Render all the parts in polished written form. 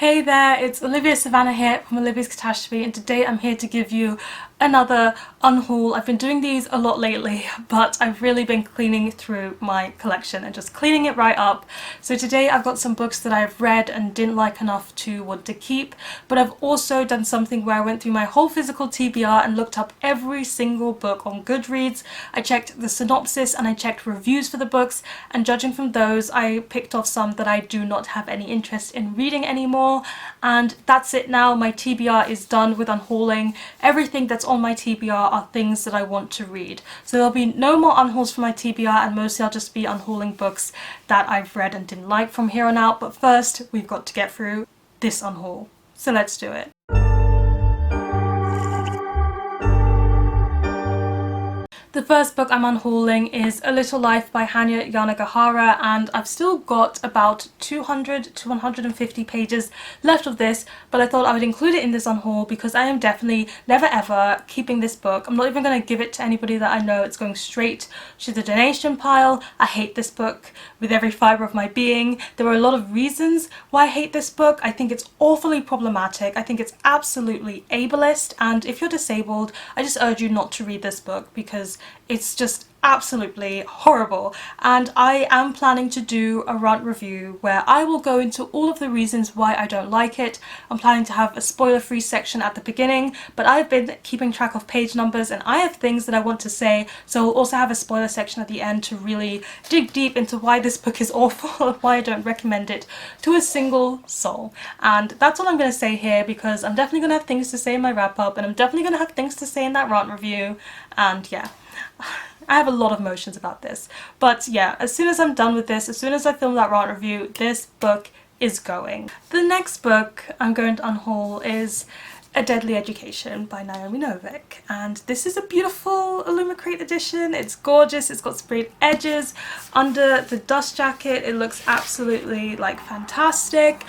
Hey there, it's Olivia Savannah here from Olivia's Catastrophe, and today I'm here to give you another unhaul. I've been doing these a lot lately, but I've really been cleaning through my collection and just cleaning it right up. So today I've got some books that I've read and didn't like enough to want to keep, but I've also done something where I went through my whole physical TBR and looked up every single book on Goodreads. I checked the synopsis and I checked reviews for the books, and judging from those I picked off some that I do not have any interest in reading anymore. And that's it now. My TBR is done with unhauling. Everything that's on my TBR are things that I want to read. So there'll be no more unhauls for my TBR, and mostly I'll just be unhauling books that I've read and didn't like from here on out. But first, we've got to get through this unhaul. So let's do it. The first book I'm unhauling is A Little Life by Hanya Yanagihara, and I've still got about 200 to 150 pages left of this, but I thought I would include it in this unhaul because I am definitely never ever keeping this book. I'm not even going to give it to anybody that I know. It's going straight to the donation pile. I hate this book with every fibre of my being. There are a lot of reasons why I hate this book. I think it's awfully problematic. I think it's absolutely ableist, and if you're disabled, I just urge you not to read this book because it's just absolutely horrible. And I am planning to do a rant review where I will go into all of the reasons why I don't like it. I'm planning to have a spoiler-free section at the beginning, but I've been keeping track of page numbers and I have things that I want to say, so I'll also have a spoiler section at the end to really dig deep into why this book is awful and why I don't recommend it to a single soul. And that's all I'm going to say here, because I'm definitely going to have things to say in my wrap-up, and I'm definitely going to have things to say in that rant review, and yeah. I have a lot of emotions about this. But yeah, as soon as I'm done with this, as soon as I film that rant review, this book is going. The next book I'm going to unhaul is A Deadly Education by Naomi Novik, and this is a beautiful Illumicrate edition. It's gorgeous, it's got sprayed edges under the dust jacket. It looks absolutely like fantastic,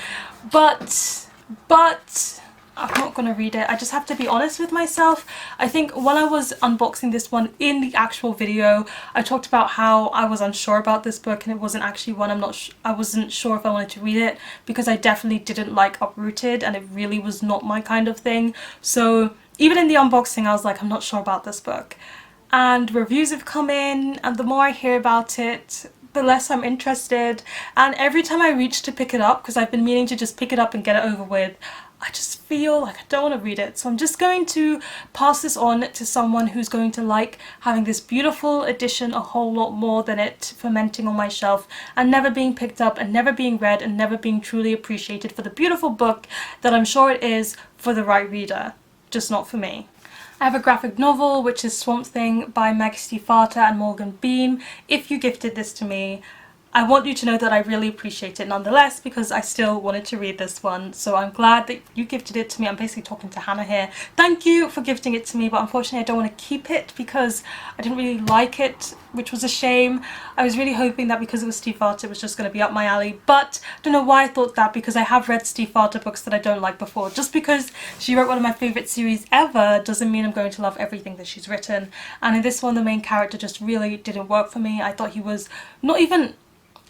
but I'm not going to read it. I just have to be honest with myself. I think when I was unboxing this one in the actual video, I talked about how I was unsure about this book and it wasn't actually one I wasn't sure if I wanted to read it, because I definitely didn't like Uprooted and it really was not my kind of thing. So even in the unboxing I was like, I'm not sure about this book. And reviews have come in, and the more I hear about it, the less I'm interested. And every time I reach to pick it up, because I've been meaning to just pick it up and get it over with, I just feel like I don't want to read it. So I'm just going to pass this on to someone who's going to like having this beautiful edition a whole lot more than it fermenting on my shelf and never being picked up and never being read and never being truly appreciated for the beautiful book that I'm sure it is for the right reader, just not for me. I have a graphic novel, which is Swamp Thing by Maggie Stiefvater and Morgan Beem. If you gifted this to me, I want you to know that I really appreciate it nonetheless, because I still wanted to read this one. So I'm glad that you gifted it to me. I'm basically talking to Hannah here. Thank you for gifting it to me, but unfortunately I don't want to keep it because I didn't really like it, which was a shame. I was really hoping that because it was Stiefvater it was just going to be up my alley, but I don't know why I thought that, because I have read Stiefvater books that I don't like before. Just because she wrote one of my favourite series ever doesn't mean I'm going to love everything that she's written. And in this one the main character just really didn't work for me. I thought he was not even...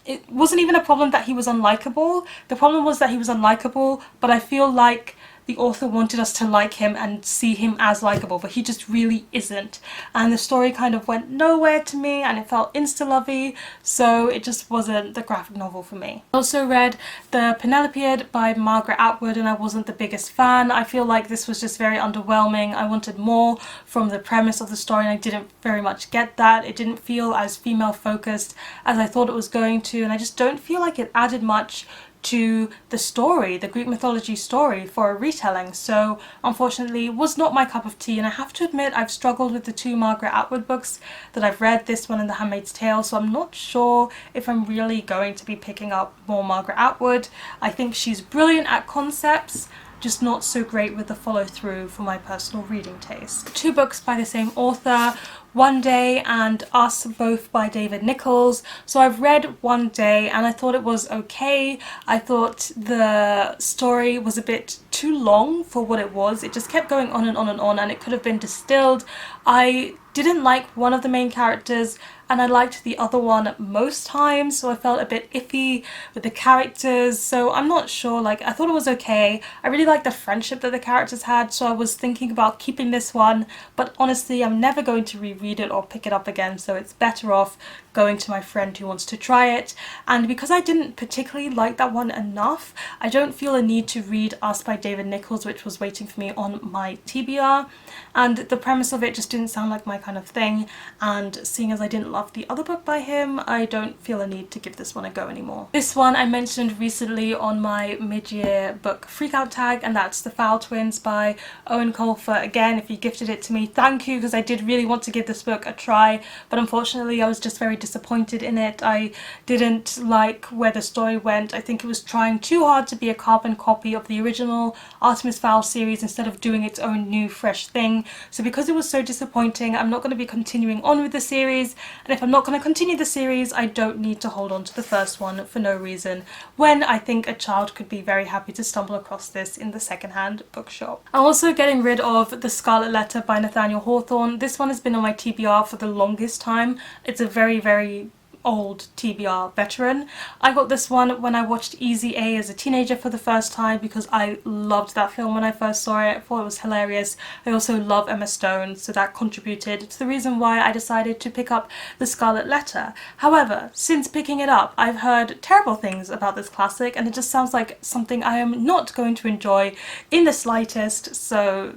It wasn't even a problem that he was unlikable. The problem was that he was unlikable, but I feel like the author wanted us to like him and see him as likable, but he just really isn't. And the story kind of went nowhere to me and it felt insta-lovey, so it just wasn't the graphic novel for me. I also read the Penelopiad by Margaret Atwood and I wasn't the biggest fan. I feel like this was just very underwhelming. I wanted more from the premise of the story and I didn't very much get that. It didn't feel as female focused as I thought it was going to, and I just don't feel like it added much to the story, the Greek mythology story, for a retelling. So unfortunately it was not my cup of tea, and I have to admit I've struggled with the two Margaret Atwood books that I've read, this one and The Handmaid's Tale, so I'm not sure if I'm really going to be picking up more Margaret Atwood. I think she's brilliant at concepts, just not so great with the follow-through for my personal reading taste. Two books by the same author, One Day and Us, both by David Nicholls. So I've read One Day and I thought it was okay. I thought the story was a bit too long for what it was. It just kept going on and on and on, and it could have been distilled. I didn't like one of the main characters and I liked the other one most times, so I felt a bit iffy with the characters, so I'm not sure. Like, I thought it was okay. I really liked the friendship that the characters had, so I was thinking about keeping this one, but honestly I'm never going to reread it or pick it up again, so it's better off going to my friend who wants to try it. And because I didn't particularly like that one enough, I don't feel a need to read Us by David Nicholls, which was waiting for me on my TBR, and the premise of it just didn't sound like my kind of thing, and seeing as I didn't love the other book by him, I don't feel a need to give this one a go anymore. This one I mentioned recently on my mid-year book freakout tag, and that's The Fowl Twins by Eoin Colfer. Again, if you gifted it to me, thank you, because I did really want to give this book a try, but unfortunately I was just very disappointed in it. I didn't like where the story went. I think it was trying too hard to be a carbon copy of the original Artemis Fowl series instead of doing its own new fresh thing. So because it was so disappointing, I'm not going to be continuing on with the series, and if I'm not going to continue the series, I don't need to hold on to the first one for no reason, when I think a child could be very happy to stumble across this in the secondhand bookshop. I'm also getting rid of The Scarlet Letter by Nathaniel Hawthorne. This one has been on my TBR for the longest time. It's a very old TBR veteran. I got this one when I watched Easy A as a teenager for the first time because I loved that film when I first saw it. I thought it was hilarious. I also love Emma Stone, so that contributed to the reason why I decided to pick up The Scarlet Letter. However, since picking it up, I've heard terrible things about this classic, and it just sounds like something I am not going to enjoy in the slightest, so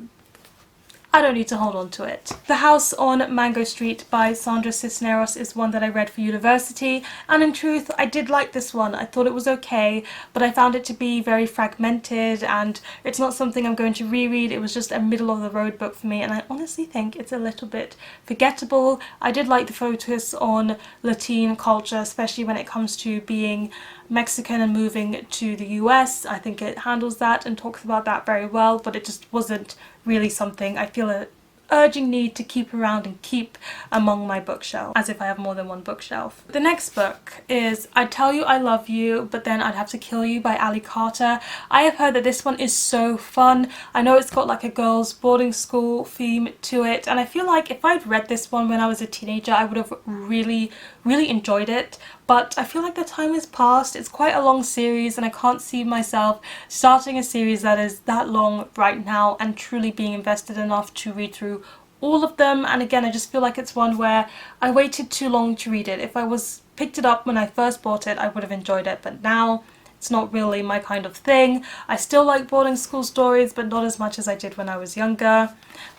I don't need to hold on to it. The House on Mango Street by Sandra Cisneros is one that I read for university, and in truth I did like this one. I thought it was okay, but I found it to be very fragmented, and it's not something I'm going to reread. It was just a middle of the road book for me, and I honestly think it's a little bit forgettable. I did like the focus on Latin culture, especially when it comes to being Mexican and moving to the US. I think it handles that and talks about that very well, but it just wasn't really something I feel a urging need to keep around and keep among my bookshelf, as if I have more than one bookshelf. The next book is I'd Tell You I Love You, But Then I'd Have to Kill You by Ali Carter. I have heard that this one is so fun. I know it's got like a girls' boarding school theme to it, and I feel like if I'd read this one when I was a teenager, I would have really enjoyed it. But I feel like the time has passed. It's quite a long series, and I can't see myself starting a series that is that long right now and truly being invested enough to read through all of them. And again, I just feel like it's one where I waited too long to read it. If I was picked it up when I first bought it, I would have enjoyed it, but now it's not really my kind of thing. I still like boarding school stories, but not as much as I did when I was younger.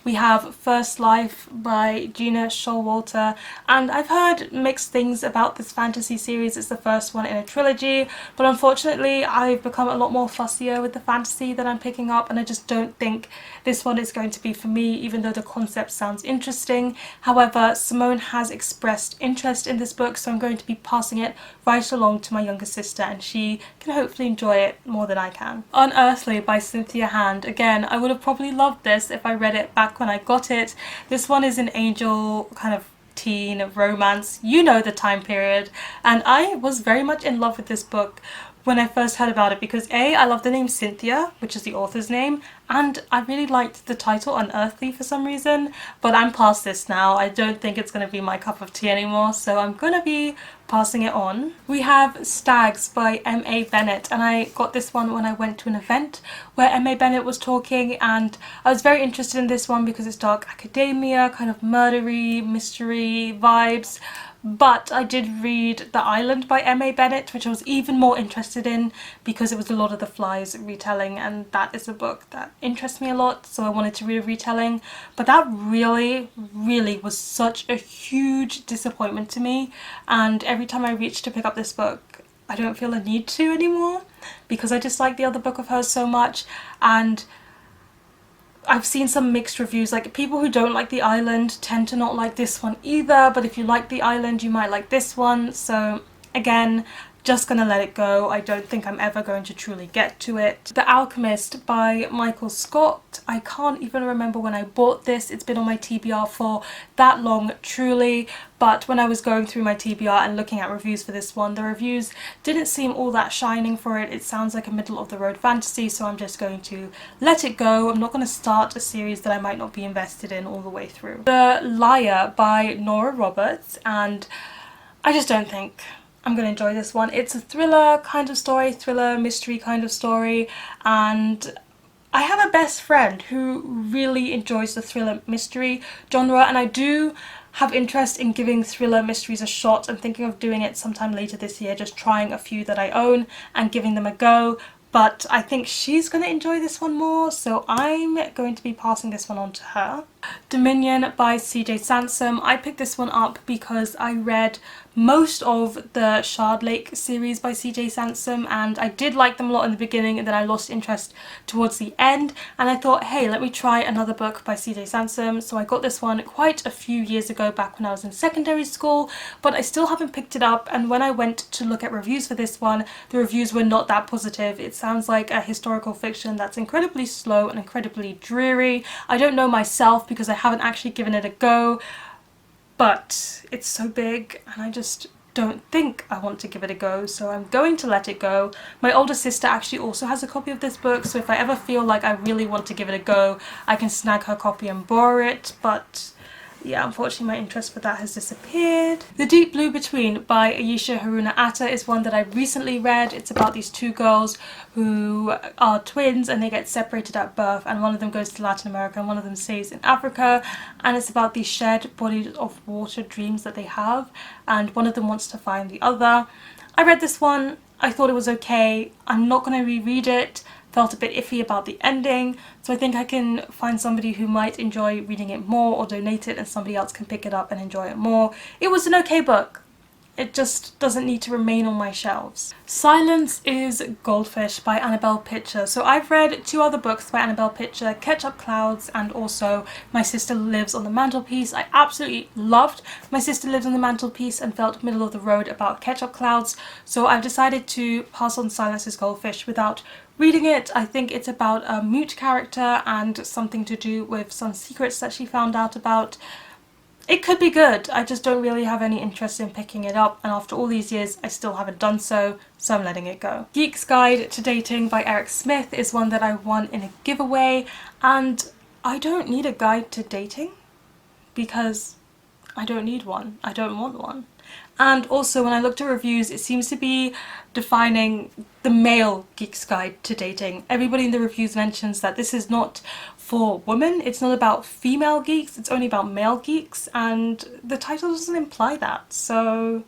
We have First Life by Gena Showalter, and I've heard mixed things about this fantasy series. It's the first one in a trilogy, but unfortunately I've become a lot more fussier with the fantasy that I'm picking up, and I just don't think this one is going to be for me, even though the concept sounds interesting. However, Simone has expressed interest in this book, so I'm going to be passing it right along to my younger sister, and she can hopefully enjoy it more than I can. Unearthly by Cynthia Hand. Again, I would have probably loved this if I read it back when I got it. This one is an angel kind of teen romance, you know the time period, and I was very much in love with this book when I first heard about it because A, I love the name Cynthia, which is the author's name, and I really liked the title Unearthly for some reason, but I'm past this now. I don't think it's going to be my cup of tea anymore, so I'm going to be passing it on. We have S.T.A.G.S by M.A. Bennett, and I got this one when I went to an event where M.A. Bennett was talking, and I was very interested in this one because it's dark academia, kind of murdery, mystery vibes. But I did read The Island by M.A. Bennett, which I was even more interested in because it was a Lord of the Flies retelling, and that is a book that interests me a lot, so I wanted to read a retelling. But that really was such a huge disappointment to me, and every time I reach to pick up this book, I don't feel a need to anymore because I just like the other book of hers so much. And I've seen some mixed reviews, like people who don't like The Island tend to not like this one either, but if you like The Island you might like this one. So again, just gonna let it go. I don't think I'm ever going to truly get to it. The Alchemist by Michael Scott. I can't even remember when I bought this. It's been on my TBR for that long, truly. But when I was going through my TBR and looking at reviews for this one, the reviews didn't seem all that shining for it. It sounds like a middle of the road fantasy, so I'm just going to let it go. I'm not going to start a series that I might not be invested in all the way through. The Liar by Nora Roberts, and I just don't think I'm going to enjoy this one. It's a thriller kind of story, thriller mystery kind of story, and I have a best friend who really enjoys the thriller mystery genre, and I do have interest in giving thriller mysteries a shot. I'm thinking of doing it sometime later this year, just trying a few that I own and giving them a go. But I think she's going to enjoy this one more, so I'm going to be passing this one on to her. Dominion by C.J. Sansom. I picked this one up because I read most of the Shard Lake series by C.J. Sansom, and I did like them a lot in the beginning, and then I lost interest towards the end, and I thought, hey, let me try another book by C.J. Sansom. So I got this one quite a few years ago, back when I was in secondary school, but I still haven't picked it up, and when I went to look at reviews for this one, the reviews were not that positive. It sounds like a historical fiction that's incredibly slow and incredibly dreary. I don't know myself because I haven't actually given it a go, but it's so big and I just don't think I want to give it a go, so I'm going to let it go. My older sister actually also has a copy of this book, so if I ever feel like I really want to give it a go, I can snag her copy and borrow it, but yeah, unfortunately my interest for that has disappeared. The Deep Blue Between by Ayesha, Harruna, Attah is one that I recently read. It's about these two girls who are twins and they get separated at birth, and one of them goes to Latin America and one of them stays in Africa, and it's about these shared bodies of water dreams that they have, and one of them wants to find the other. I read this one, I thought it was okay. I'm not going to reread it. Felt a bit iffy about the ending, so I think I can find somebody who might enjoy reading it more or donate it and somebody else can pick it up and enjoy it more. It was an okay book. It just doesn't need to remain on my shelves. Silence is Goldfish by Annabel Pitcher. So I've read two other books by Annabel Pitcher, Catch Up Clouds and also My Sister Lives on the Mantelpiece. I absolutely loved My Sister Lives on the Mantelpiece and felt middle of the road about Catch Up Clouds. So I've decided to pass on Silence is Goldfish without reading it. I think it's about a mute character and something to do with some secrets that she found out about. It could be good, I just don't really have any interest in picking it up, and after all these years I still haven't done so, so I'm letting it go. Geek's Guide to Dating by Eric Smith is one that I won in a giveaway, and I don't need a guide to dating because I don't need one, I don't want one. And also when I looked at reviews, it seems to be defining the male Geek's Guide to Dating. Everybody in the reviews mentions that this is not for women, it's not about female geeks, it's only about male geeks, and the title doesn't imply that, so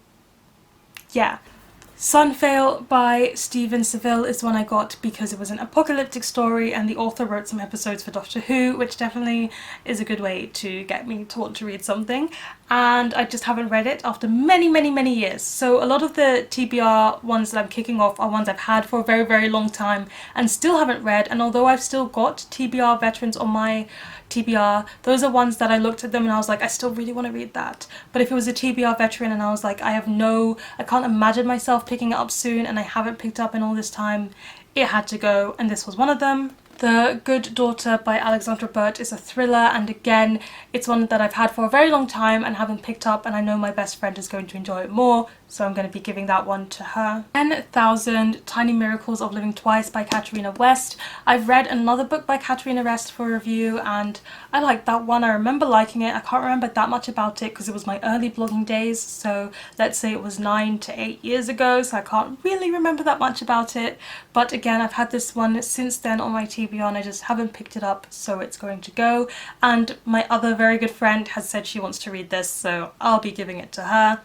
yeah. Sunfail by Stephen Saville is one I got because it was an apocalyptic story and the author wrote some episodes for Doctor Who, which definitely is a good way to get me to want to read something, and I just haven't read it after many years. So a lot of the TBR ones that I'm kicking off are ones I've had for a very long time and still haven't read, and although I've still got TBR veterans on my TBR, those are ones that I looked at them and I was like, I still really want to read that. But if it was a TBR veteran and I was like, I can't imagine myself picking it up soon and I haven't picked up in all this time, it had to go, and this was one of them. The Good Daughter by Alexandra Burt is a thriller, and again it's one that I've had for a very long time and haven't picked up, and I know my best friend is going to enjoy it more, so I'm going to be giving that one to her. 10,000 Tiny Miracles of Living Twice by Katarina West. I've read another book by Katarina West for review and I liked that one. I remember liking it. I can't remember that much about it because it was my early blogging days, so let's say it was 9 to 8 years ago, so I can't really remember that much about it. But again, I've had this one since then on my TBR and I just haven't picked it up, so it's going to go. And my other very good friend has said she wants to read this, so I'll be giving it to her.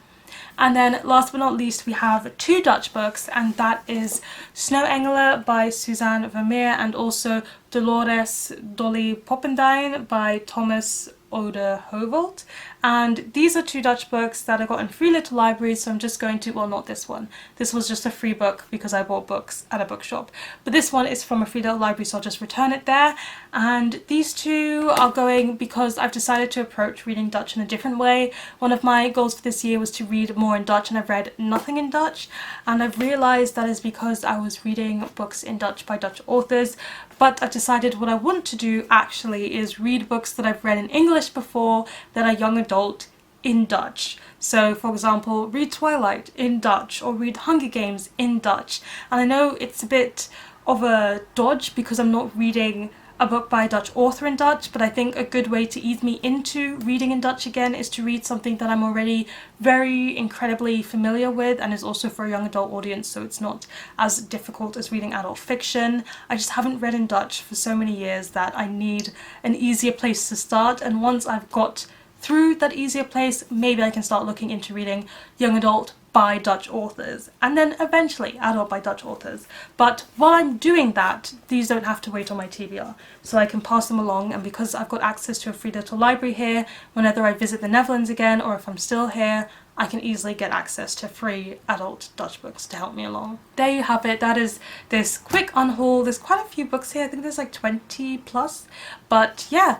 And then last but not least we have two Dutch books, and that is Snow Engelen by Suzanne Vermeer and also Dolores Dolly Poppendijn by Thomas Ode Hovold. and these are 2 Dutch books that I got in free little libraries, so I'm just going to, well, not this one. This was just a free book because I bought books at a bookshop. But this one is from a free little library, so I'll just return it there. And these 2 are going because I've decided to approach reading Dutch in a different way. One of my goals for this year was to read more in Dutch, and I've read nothing in Dutch. And I've realised that is because I was reading books in Dutch by Dutch authors. But I've decided what I want to do actually is read books that I've read in English before that are young adult in Dutch. So for example, read Twilight in Dutch or read Hunger Games in Dutch. And I know it's a bit of a dodge because I'm not reading a book by a Dutch author in Dutch, but I think a good way to ease me into reading in Dutch again is to read something that I'm already very incredibly familiar with and is also for a young adult audience, so it's not as difficult as reading adult fiction. I just haven't read in Dutch for so many years that I need an easier place to start, and once I've got through that easier place, maybe I can start looking into reading young adult by Dutch authors, and then eventually adult by Dutch authors. But while I'm doing that, these don't have to wait on my TBR, so I can pass them along, and because I've got access to a free little library here, whenever I visit the Netherlands again, or if I'm still here, I can easily get access to free adult Dutch books to help me along. There you have it. That is this quick unhaul. There's quite a few books here. I think there's like 20 plus, but yeah.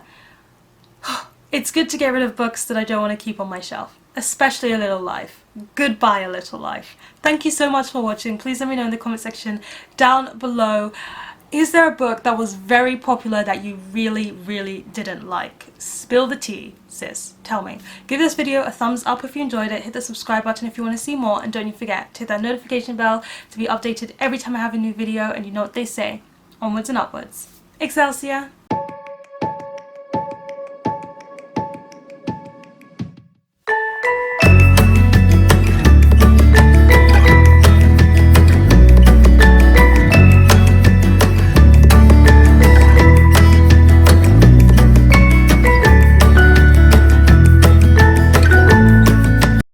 It's good to get rid of books that I don't want to keep on my shelf, especially A Little Life. Goodbye, A Little Life. Thank you so much for watching. Please let me know in the comment section down below. Is there a book that was very popular that you really didn't like? Spill the tea, sis. Tell me. Give this video a thumbs up if you enjoyed it. Hit the subscribe button if you want to see more. And don't you forget to hit that notification bell to be updated every time I have a new video. And you know what they say. Onwards and upwards. Excelsior!